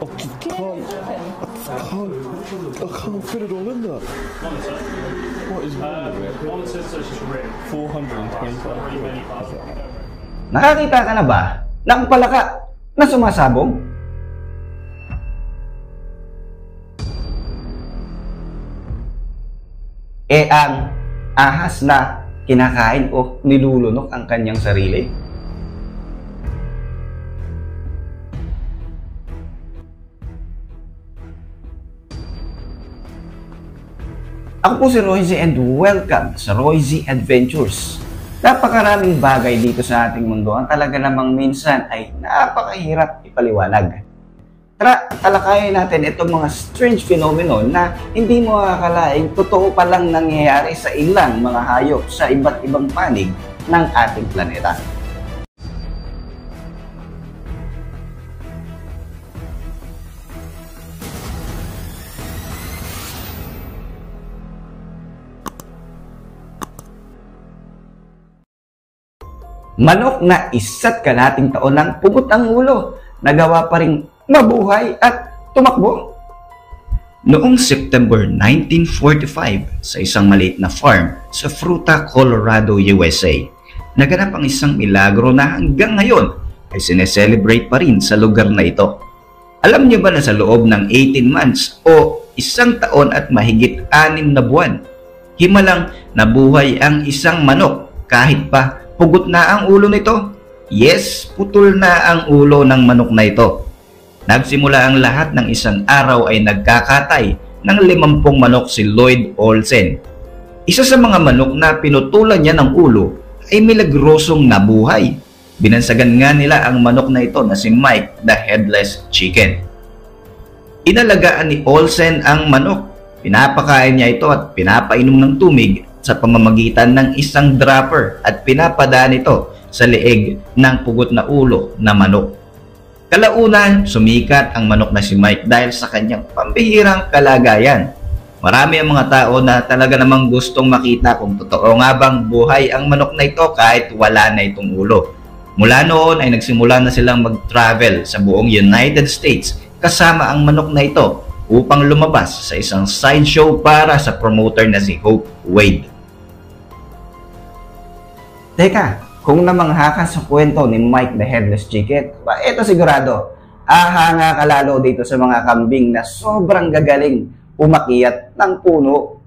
I can't fit it all in there. What is wrong with it? 425. Nakakita ka na ba ng palaka na sumasabog? Ang ahas na kinakain o nilulunok ang kanyang sarili? Ako po si Royzy and welcome sa Royzy Adventures. Napakaraming bagay dito sa ating mundo ang talaga namang minsan ay napakahirap ipaliwanag. Tara, talakayin natin itong mga strange phenomenon na hindi mo akalaing totoo palang nangyayari sa ilang mga hayop sa iba't ibang panig ng ating planeta. Manok na isa't kalating taon ng pugot ang ulo, nagawa pa ring mabuhay at tumakbo. Noong September 1945, sa isang maliit na farm sa Fruita, Colorado, USA, naganap ang isang milagro na hanggang ngayon ay sineselebrate pa rin sa lugar na ito. Alam niyo ba na sa loob ng 18 months o isang taon at mahigit 6 na buwan, himalang nabuhay ang isang manok kahit pa pugot na ang ulo nito? Yes, putol na ang ulo ng manok na ito. Nagsimula ang lahat ng isang araw ay nagkakatay ng 50 manok si Lloyd Olsen. Isa sa mga manok na pinutulan niya ng ulo ay milagrosong nabuhay. Binansagan nga nila ang manok na ito na si Mike the Headless Chicken. Inalagaan ni Olsen ang manok. Pinapakain niya ito at pinapainom ng tubig sa pamamagitan ng isang dropper at pinapadaan ito sa leeg ng pugot na ulo na manok. Kalaunan, sumikat ang manok na si Mike dahil sa kanyang pambihirang kalagayan. Marami ang mga tao na talaga namang gustong makita kung totoo nga bang buhay ang manok na ito kahit wala na itong ulo. Mula noon ay nagsimula na silang mag-travel sa buong United States kasama ang manok na ito upang lumabas sa isang sideshow para sa promoter na si Hope Wade. Teka, kung namangha ka sa kwento ni Mike the Headless Chicken, ito sigurado, ahanga ka lalo dito sa mga kambing na sobrang gagaling umakyat ng puno.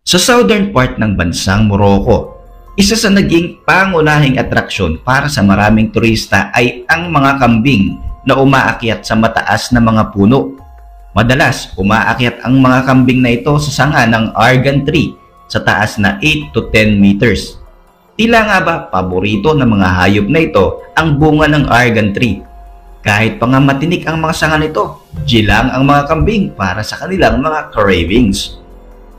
Sa southern part ng bansang Morocco, isa sa naging pangunahing atraksyon para sa maraming turista ay ang mga kambing na umaakyat sa mataas na mga puno. Madalas, umaakyat ang mga kambing na ito sa sanga ng argan tree sa taas na 8 to 10 meters. Tila nga ba paborito ng mga hayop na ito ang bunga ng argan tree? Kahit pa nga matinik ang mga sanga nito, gilang ang mga kambing para sa kanilang mga cravings.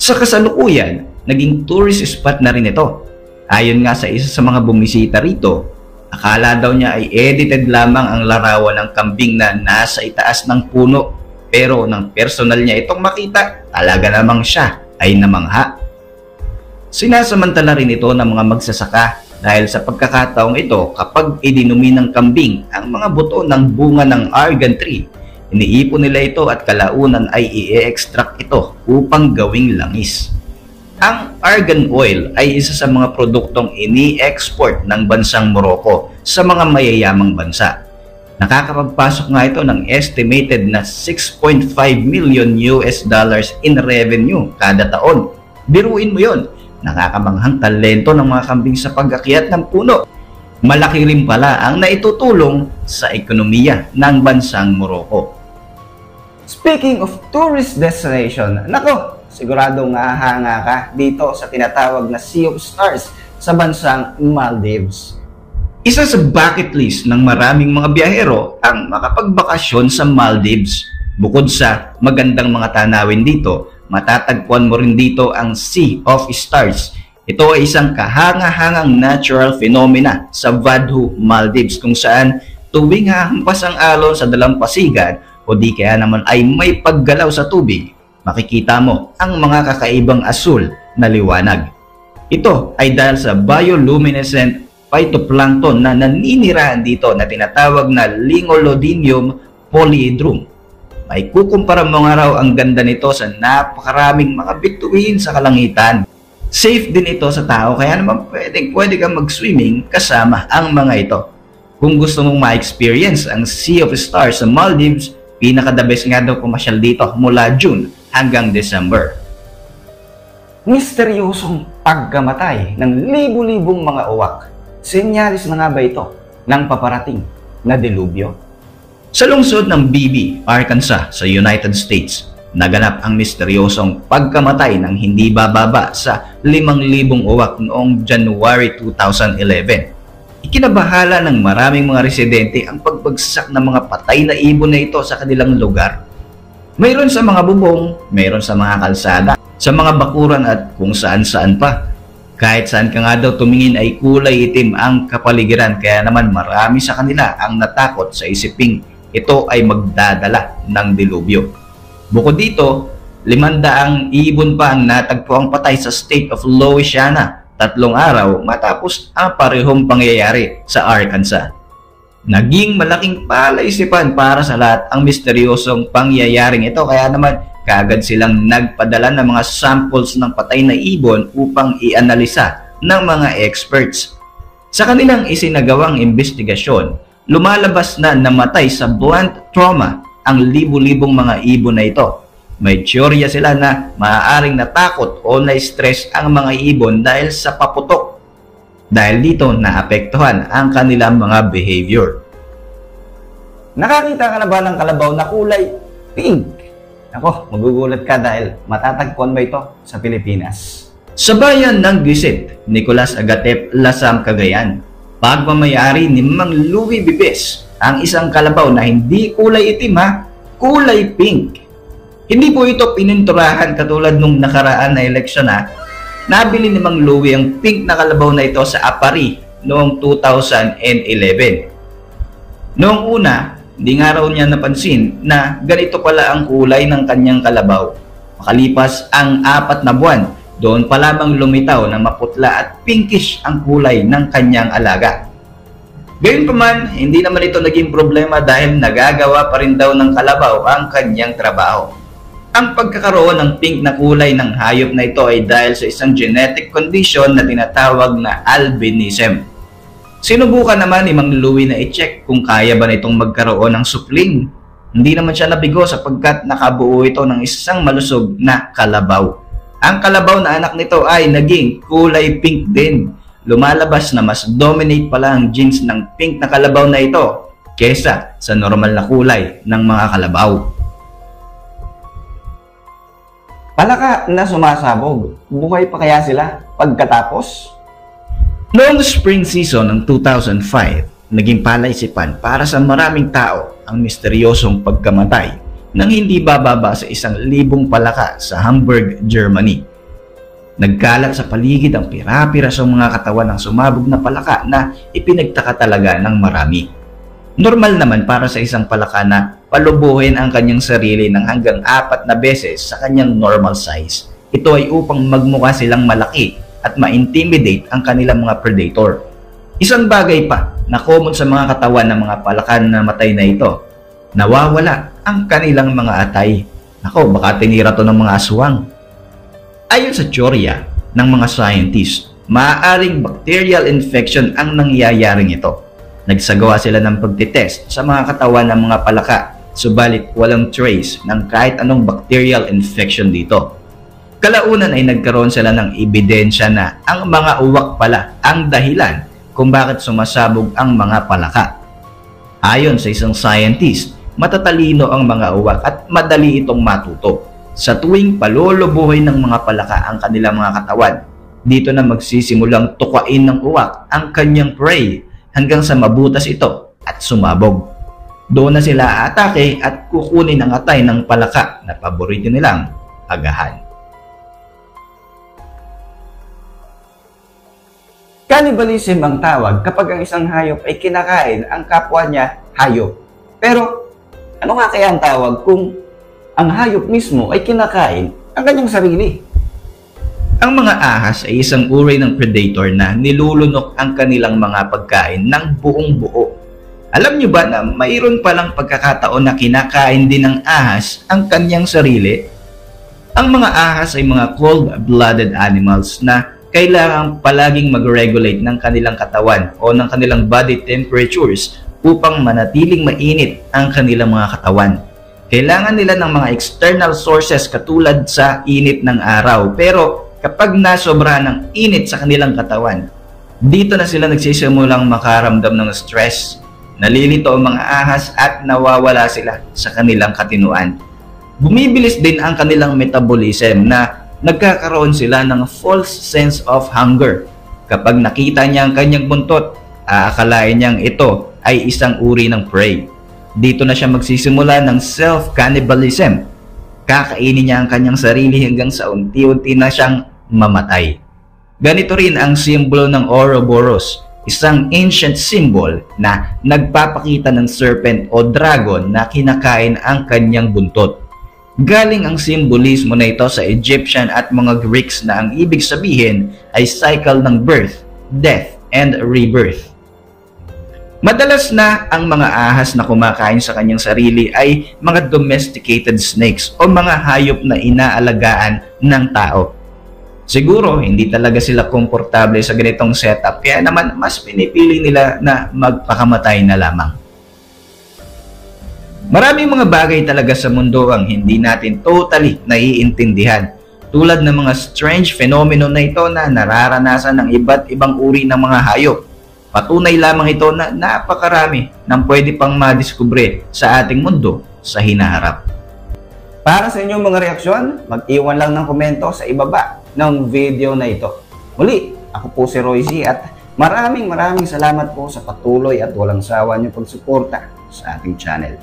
Sa kasalukuyan, naging tourist spot na rin ito. Ayon nga sa isa sa mga bumisita rito, akala daw niya ay edited lamang ang larawan ng kambing na nasa itaas ng puno. Pero nang personal niya itong makita, talaga namang siya ay namangha. Sinasamantala rin ito ng mga magsasaka dahil sa pagkakataong ito kapag idinumi ng kambing ang mga buto ng bunga ng argan tree, iniipon nila ito at kalaunan ay i-extract ito upang gawing langis. Ang argan oil ay isa sa mga produktong ini-export ng bansang Morocco sa mga mayayamang bansa. Nakakapagpasok nga ito ng estimated na $6.5 million in revenue kada taon. Biruin mo yon, nakakamanghang talento ng mga kambing sa pag-akyat ng puno. Malaki rin pala ang naitutulong sa ekonomiya ng bansang Morocco. Speaking of tourist destination, nako, siguradong hahanga ka dito sa tinatawag na Sea of Stars sa bansang Maldives. Isa sa bucket list ng maraming mga biyahero ang makapagbakasyon sa Maldives. Bukod sa magandang mga tanawin dito, matatagpuan mo rin dito ang Sea of Stars. Ito ay isang kahanga-hangang natural phenomena sa Vadhu, Maldives kung saan tuwing hahampas ang alon sa dalampasigan o di kaya naman ay may paggalaw sa tubig, makikita mo ang mga kakaibang asul na liwanag. Ito ay dahil sa bioluminescent phytoplankton na naninirahan dito na tinatawag na Lingolodinium polyhedron. May kukumpara mo nga raw ang ganda nito sa napakaraming mga bituin sa kalangitan. Safe din ito sa tao, kaya naman pwede kang mag-swimming kasama ang mga ito. Kung gusto mong ma-experience ang Sea of Stars sa Maldives, pinaka-the best nga daw pumasyal dito mula June hanggang December. Misteryosong pagkamatay ng libu-libong mga uwak. Senyalis na nga ba ito ng paparating na delubyo? Sa lungsod ng Beebe, Arkansas sa United States, naganap ang misteryosong pagkamatay ng hindi bababa sa 5,000 uwak noong January 2011. Ikinabahala ng maraming mga residente ang pagbagsak ng mga patay na ibon na ito sa kanilang lugar. Mayroon sa mga bubong, mayroon sa mga kalsada, sa mga bakuran at kung saan-saan pa. Kahit saan ka nga daw tumingin ay kulay itim ang kapaligiran, kaya naman marami sa kanila ang natakot sa isiping ito ay magdadala ng dilubyo. Bukod dito, 500 ibon pa ang natagpuang patay sa state of Louisiana 3 araw matapos ang parehong pangyayari sa Arkansas. Naging malaking palaisipan para sa lahat ang misteryosong pangyayaring ito, kaya naman kaagad silang nagpadala ng mga samples ng patay na ibon upang ianalisa ng mga experts. Sa kanilang isinagawang investigasyon, lumalabas na namatay sa blunt trauma ang libu-libong mga ibon na ito. May teorya sila na maaaring natakot o na-stress ang mga ibon dahil sa paputok. Dahil dito naapektuhan ang kanilang mga behavior. Nakakita ka na ba ng kalabaw na kulay pink? Ako, magugulat ka dahil matatagpuan ba ito sa Pilipinas? Sa bayan ng Guisit, Nicolas Agatep, Lasam, Cagayan, pagmamayari ni Mang Louie Bibes ang isang kalabaw na hindi kulay itim kulay pink. Hindi po ito pininturahan katulad nung nakaraan na eleksyon Nabili ni Mang Louie ang pink na kalabaw na ito sa Apari noong 2011. Noong una, hindi nga raw niya napansin na ganito pala ang kulay ng kanyang kalabaw. Makalipas ang 4 na buwan, doon pa lamang lumitaw na maputla at pinkish ang kulay ng kanyang alaga. Gayunpaman, hindi naman ito naging problema dahil nagagawa pa rin daw ng kalabaw ang kanyang trabaho. Ang pagkakaroon ng pink na kulay ng hayop na ito ay dahil sa isang genetic condition na tinatawag na albinism. Sinubukan naman ni Mang Louie na i-check kung kaya ba nitong magkaroon ng supling. Hindi naman siya nabigo sapagkat nakabuo ito ng isang malusog na kalabaw. Ang kalabaw na anak nito ay naging kulay pink din. Lumalabas na mas dominate pala ang genes ng pink na kalabaw na ito kesa sa normal na kulay ng mga kalabaw. Palaka na sumasabog, buhay pa kaya sila pagkatapos? Noong spring season ng 2005, naging palaisipan para sa maraming tao ang misteryosong pagkamatay ng hindi bababa sa 1,000 palaka sa Hamburg, Germany. Nagkalat sa paligid ang pira-pirasong mga katawan ng sumabog na palaka na ipinagtaka talaga ng marami. Normal naman para sa isang palaka na palubuhin ang kanyang sarili ng hanggang 4 na beses sa kanyang normal size. Ito ay upang magmukha silang malaki at ma-intimidate ang kanilang mga predator. Isang bagay pa na common sa mga katawan ng mga palaka na matay na ito, nawawala ang kanilang mga atay. Nako, baka tinira to ng mga aswang. Ayon sa teorya ng mga scientists, maaaring bacterial infection ang nangyayaring ito. Nagsagawa sila ng pagtitest sa mga katawan ng mga palaka, subalit walang trace ng kahit anong bacterial infection dito. Kalaunan ay nagkaroon sila ng ebidensya na ang mga uwak pala ang dahilan kung bakit sumasabog ang mga palaka. Ayon sa isang scientist, matatalino ang mga uwak at madali itong matuto. Sa tuwing palulubuhin ng mga palaka ang kanilang mga katawan, dito na magsisimulang tukain ng uwak ang kanyang prey hanggang sa mabutas ito at sumabog. Doon na sila atake at kukunin ang atay ng palaka na paborito nilang agahan. Cannibalism ang tawag kapag ang isang hayop ay kinakain ang kapwa niya hayop. Pero ano nga kaya ang tawag kung ang hayop mismo ay kinakain ang kanyang sarili? Ang mga ahas ay isang uri ng predator na nilulunok ang kanilang mga pagkain ng buong buo. Alam nyo ba na mayroon palang pagkakataon na kinakain din ng ahas ang kanyang sarili? Ang mga ahas ay mga cold-blooded animals na kailangang palaging mag-regulate ng kanilang katawan o ng kanilang body temperatures upang manatiling mainit ang kanilang mga katawan. Kailangan nila ng mga external sources katulad sa init ng araw. Pero kapag nasobra ng init sa kanilang katawan, dito na sila nagsisimulang makaramdam ng stress. Nalilito ang mga ahas at nawawala sila sa kanilang katinuan. Bumibilis din ang kanilang metabolism na nagkakaroon sila ng false sense of hunger. Kapag nakita niya ang kanyang buntot, aakalain niyang ito ay isang uri ng prey. Dito na siya magsisimula ng self-cannibalism. Kakainin niya ang kanyang sarili hanggang sa unti-unti na siyang mamatay. Ganito rin ang simbolo ng Ouroboros, isang ancient symbol na nagpapakita ng serpent o dragon na kinakain ang kanyang buntot. Galing ang simbolismo na ito sa Egyptian at mga Greeks na ang ibig sabihin ay cycle ng birth, death, and rebirth. Madalas na ang mga ahas na kumakain sa kanyang sarili ay mga domesticated snakes o mga hayop na inaalagaan ng tao. Siguro, hindi talaga sila komportable sa ganitong setup, kaya naman mas pinipili nila na magpakamatay na lamang. Maraming mga bagay talaga sa mundo ang hindi natin totally naiintindihan. Tulad ng mga strange phenomenon na ito na nararanasan ng iba't ibang uri ng mga hayop. Patunay lamang ito na napakarami ng pwede pang madiskubre sa ating mundo sa hinaharap. Para sa inyong mga reaksyon, mag-iwan lang ng komento sa ibaba ng video na ito. Muli, ako po si Roy Z at maraming salamat po sa patuloy at walang sawa niyong pagsuporta sa ating channel.